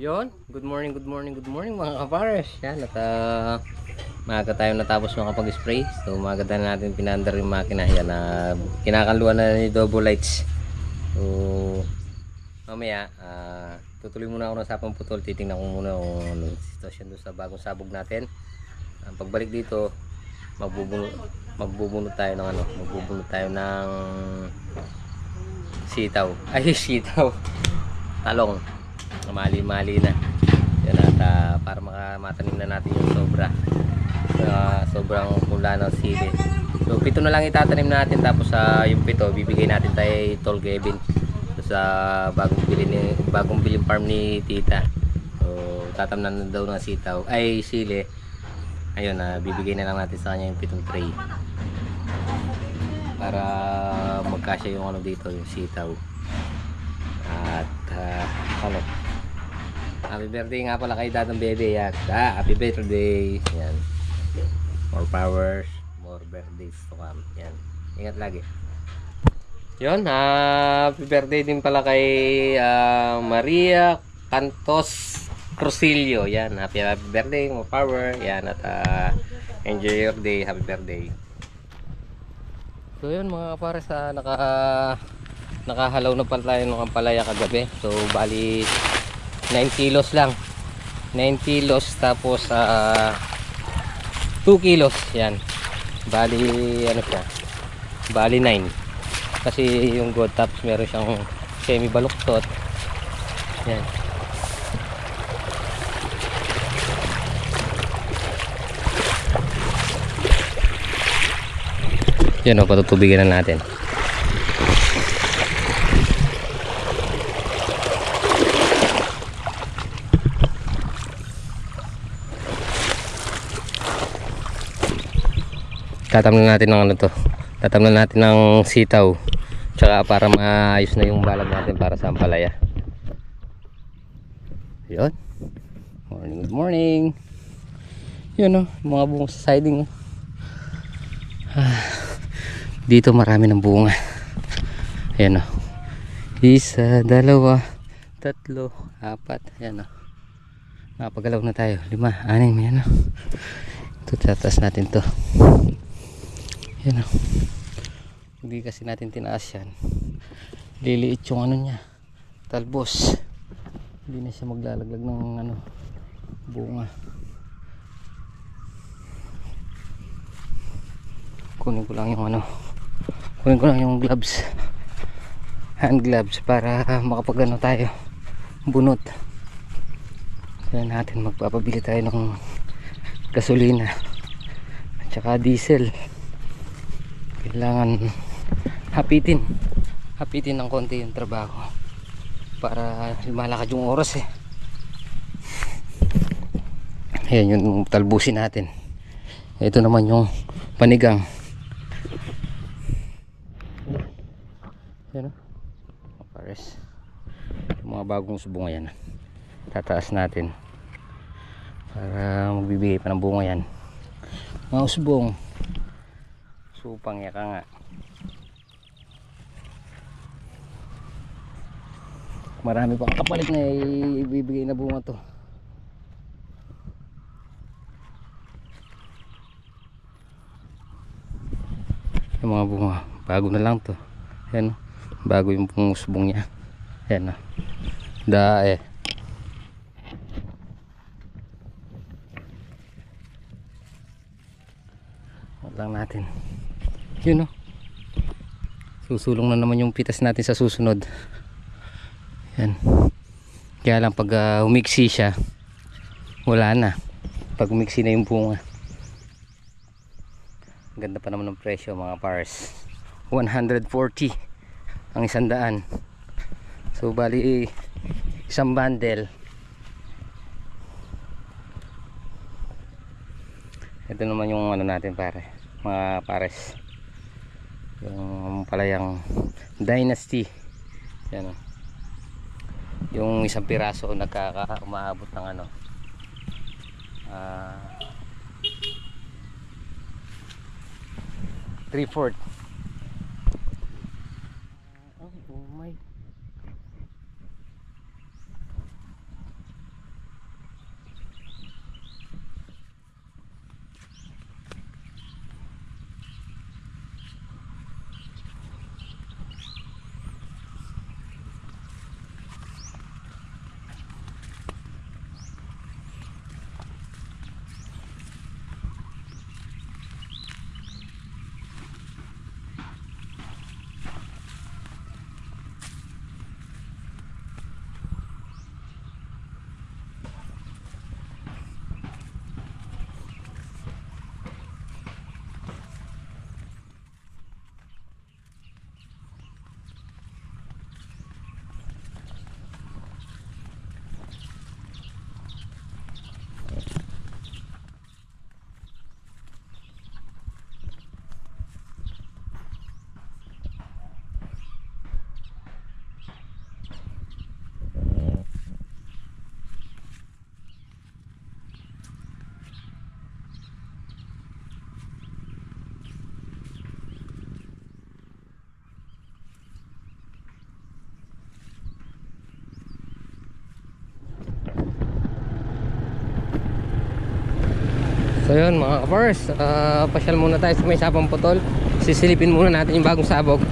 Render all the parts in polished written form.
Yon, good morning, good morning, good morning mga kapares. Yan, at maaga tayo natapos makapag-spray. So maaga tayo natin pinandar yung makina. Yan, kinakaluan na ni Double Lights. So mamaya, tutuloy muna ako ng sapang putol. Titingnan ko muna kung anong sitwasyon doon sa bagong sabog natin. Ang pagbalik dito, magbubunot tayo ng magbubunot tayo ng sitaw. Ay, sitaw. Talong. Mali-mali na. Yan at para matanim na natin yung sobrang pula ng sili. So 7 na lang itatanim natin, tapos yung 7 bibigay natin kay Tol Kevin sa bagong biling farm ni Tita. So tatamnan na daw ng sitaw ay sili. Ayun, bibigay na lang natin sa kanya yung 7 tray para magkasya yung dito, yung sitaw. At happy birthday nga pala kay Dadang Bebe. Yan. Happy birthday. Yan. More powers, more birthdays to come. Yan. Ingat lagi. Yun, happy birthday din pala kay Maria Cantos Crucillo. Yan, happy birthday, more power. Yan, at enjoy your day. Happy birthday. So yun mga kapares, nakahalaw na pala tayo ng ampalaya kagabi. So bali 9 kilos lang, 9 kilos, tapos 2 kilos. Yan, bali siya, bali 9 kasi yung gold, tapos meron siyang semi baluktot. Yan, yan patutubigan na natin. Tatamnan natin ng tatamnan natin ng sitaw, tsaka para maayos na yung balag natin para sa ampalaya. Yun, morning, good morning. Yun mga bunga sa siding. Dito marami ng bunga. Ayan isa, dalawa, tatlo, apat. Ayan napagalaw na tayo, 5, 6. Ayan ito, tatas natin to. Yan hindi kasi natin tinaas yan, liliit yung niya, talbos. Hindi na siya maglalaglag ng bunga. Kunin ko lang yung gloves, hand gloves, para makapag tayo bunot. Kaya natin magpapabili tayo ng gasolina at saka diesel. Kailangan hapitin ng konti yung trabaho para malakad yung oras Ayan yung talbusin natin. Ito naman yung panigang. Ayan pares, yung mga bagong subong. Ayan, tataas natin para magbibigay pa ng bunga yan, mga usbong. Supang yaka nga. Marami pang kapalit na ibibigay na bunga to. Yung mga bunga bago na lang to. Ayan, bago yung usbong nya. Ayan lang natin. Yun susulong na naman yung pitas natin sa susunod. Yan, kaya lang pag humiksi siya, wala na. Pag humiksi na yung bunga, ganda pa naman ng presyo mga pars. 140 ang 100. So bali isang bundle. Ito naman yung natin mga pares, yung palayang Dynasty. Yan yung isang piraso umaabot ng 3/4. Oh my, So yun mga kapars, pasyal muna tayo sa may Sabang Putol. Sisilipin muna natin yung bagong sabog.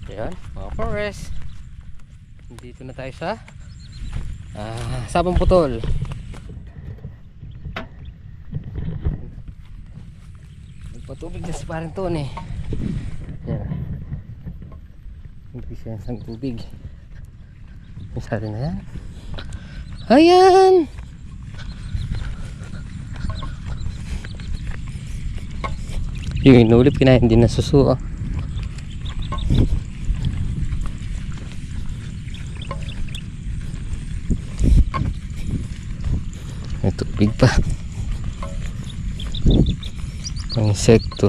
Ayan mga kapars, dito na tayo sa Sabang Putol. Nagpatubig na si parang Tony. Yan. Nagpisa yan sa tubig. Masari na yan. Ayan! Yung inulip kinain din na suso. May tubig pa. Pang insekto.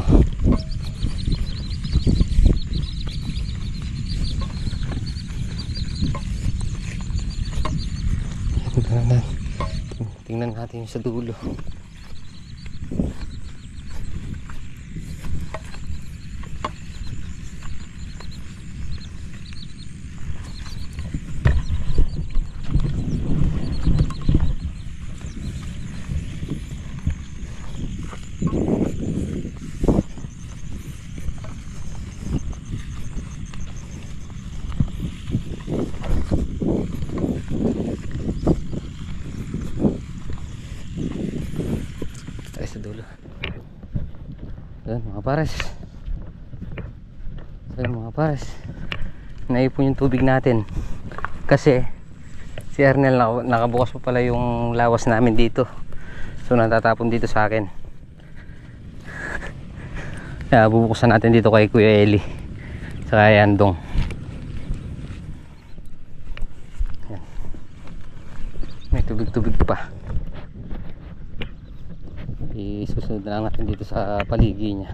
Tingnan natin yung sa dulo. Sa dulo. Ayan mga pares. Ayan mga pares. Naipon yung tubig natin. Kasi si Ernel nakabukas pa pala yung lawas namin dito. So natatapon dito sa akin. Kaya bubukusan natin dito kay Kuya Eli. Sa kay Andong. Ayan. May tubig-tubig pa. Isusunod na lang natin dito sa paligi niya.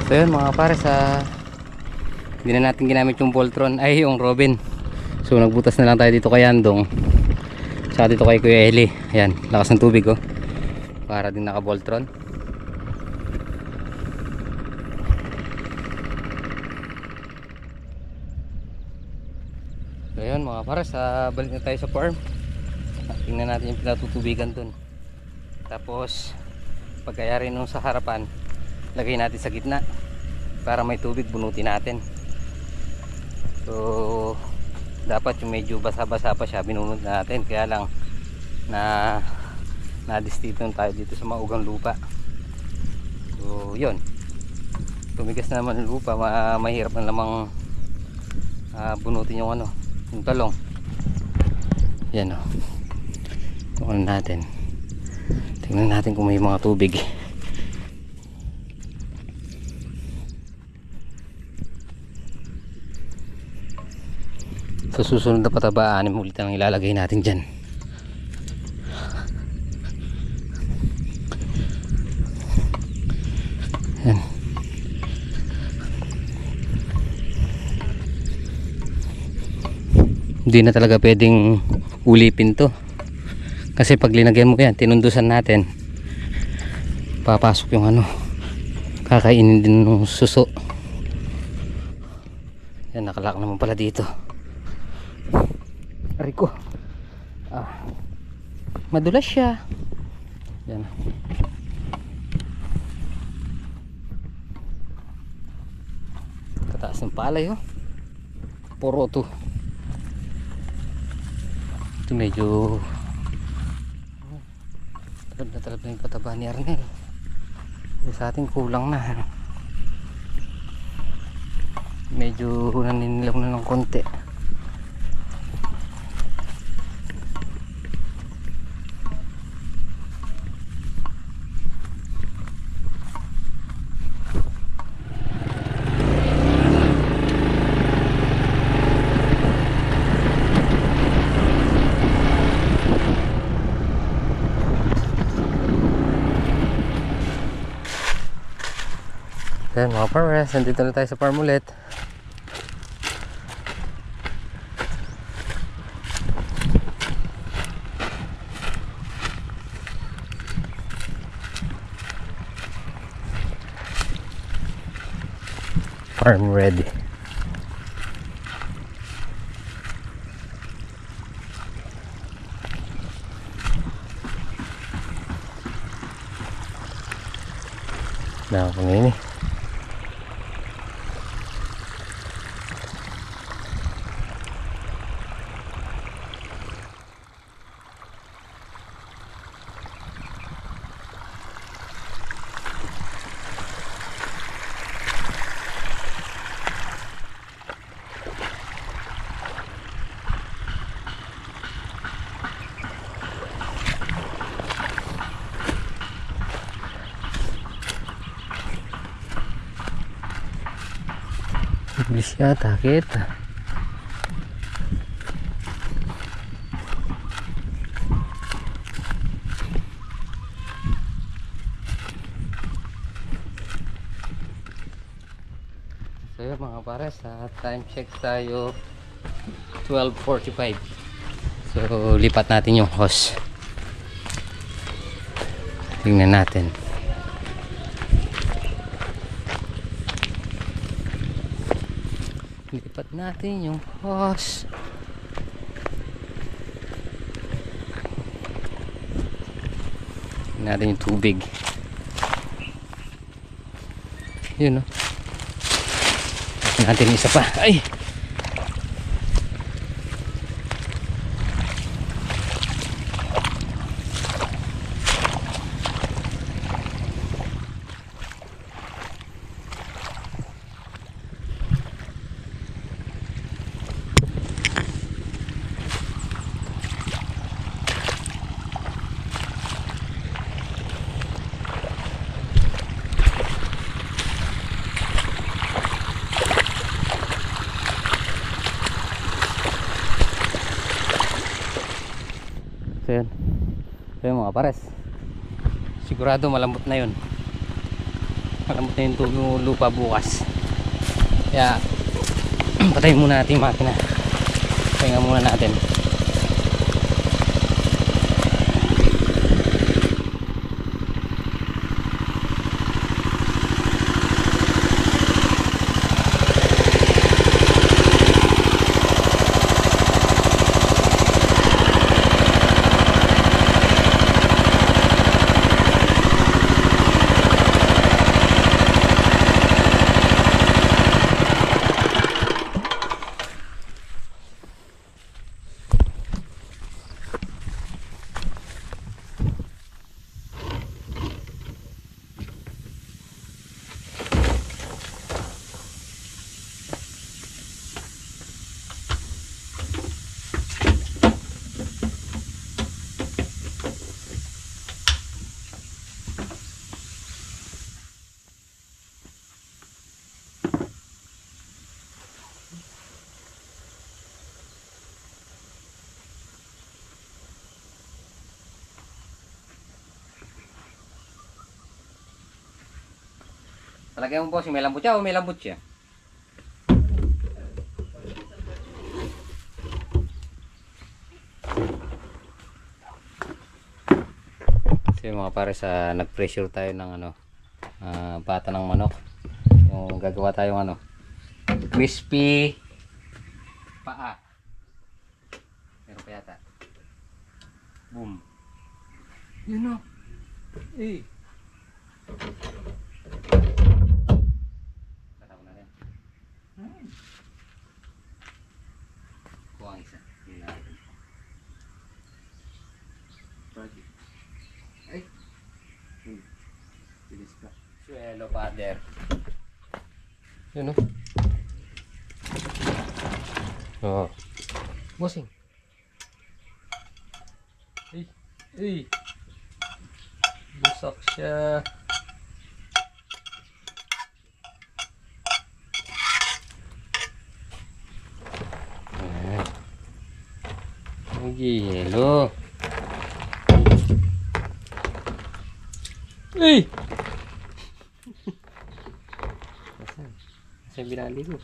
So yun mga pares, hindi na natin ginamit yung Voltron, ay yung Robin. So nagbutas na lang tayo dito kay Andong, saka dito kay Kuya Eli. Ayan, lakas ng tubig oh, para din naka Voltron. So yun mga pares, balik na tayo sa farm. Tingnan natin yung pinatutubigan dun. Tapos pagkayari nung sa harapan, lagay natin sa gitna para may tubig, bunutin natin. So dapat yung medyo basa-basa pa siya, binunod natin. Kaya lang na-distiton tayo dito sa maugang lupa. So yun, tumigas na naman yung lupa, mahirap na lamang bunutin yung ano, yung talong. Yan o, tingnan natin, tingnan natin kung may mga tubig. Sa susunod na patabaan, ulit ang ilalagay natin dyan. Yan. Hindi na talaga pwedeng ulipin to, kasi pag linagyan mo yan, tinundusan natin, papasok yung ano, kakainin din ng suso. Yan, nakalak naman pala dito. Aray ko, madulas siya. Yan, kataas ng palay oh, puro to. Ito medyo talab na yung pataba ni Arnel. Sa ating kulang na, medyo naninilaw na ng konti. Yan mga pares, nandito na tayo sa farm ulit. Farm ready. Nah, ini Iblis yata kita. So yun mga pares, time check tayo 12:45. So lipat natin yung hose. Tingnan natin. Lipat natin yung hose. Tingnan natin yung tubig. Yun o. Tingnan natin isa pa. Ay! So yun. So yun mga pares, sigurado malambot na yun. malambot na yung lupa bukas. Kaya patayin muna natin yung makina. Pahinga muna natin. Talagay mo boss, may lambot siya o may lambot siya? Kasi mga pare sa nag-pressure tayo ng ano, pata ng manok. Yung gagawa tayong ano, crispy paa. Meron pa yata. Boom. Yun o. Eh. Tatawa na rin. Kuha ang isa. Yun na natin. Ay. Bilis ka. Suelo father. Yun o. Oh. Bossing. Ay. Ay. Busak siya. Yelo. Ay! Nasaan? Nasaan binali ko?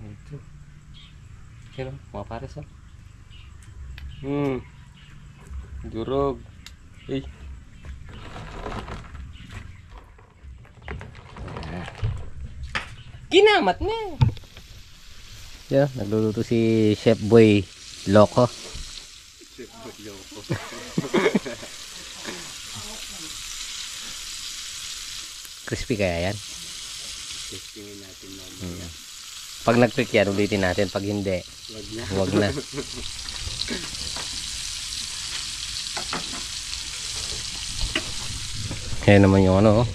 Ito. Yun o, mga pares o. Durog. Ay. Ginamat na. Yeah, nagluluto si Chef Boy Loco. Chef Boy Loco. Crispy kaya yan? Testingin natin mamaya. Pag nag-click yan, ulitin natin. Pag hindi, wag na. Kaya naman yung ano,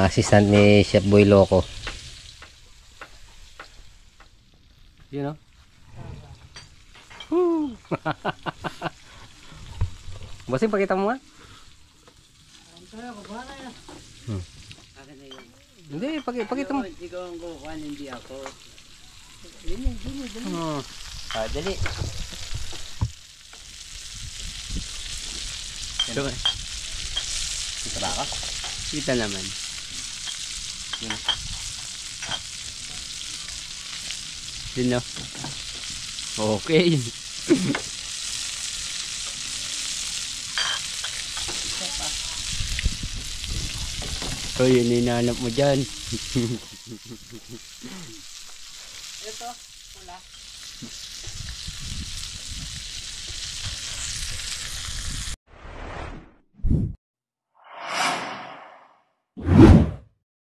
assistant ni Chef Boy Loco. You know? Bossing, pakita mo nga. Hindi, pakita mo. Ikaw ang kukuha, hindi ako. Dali. Dali. Ito ba? Kita ba ako? Kita naman. Yun o. Okay. So yun hinahanap mo dyan. Ito, pula.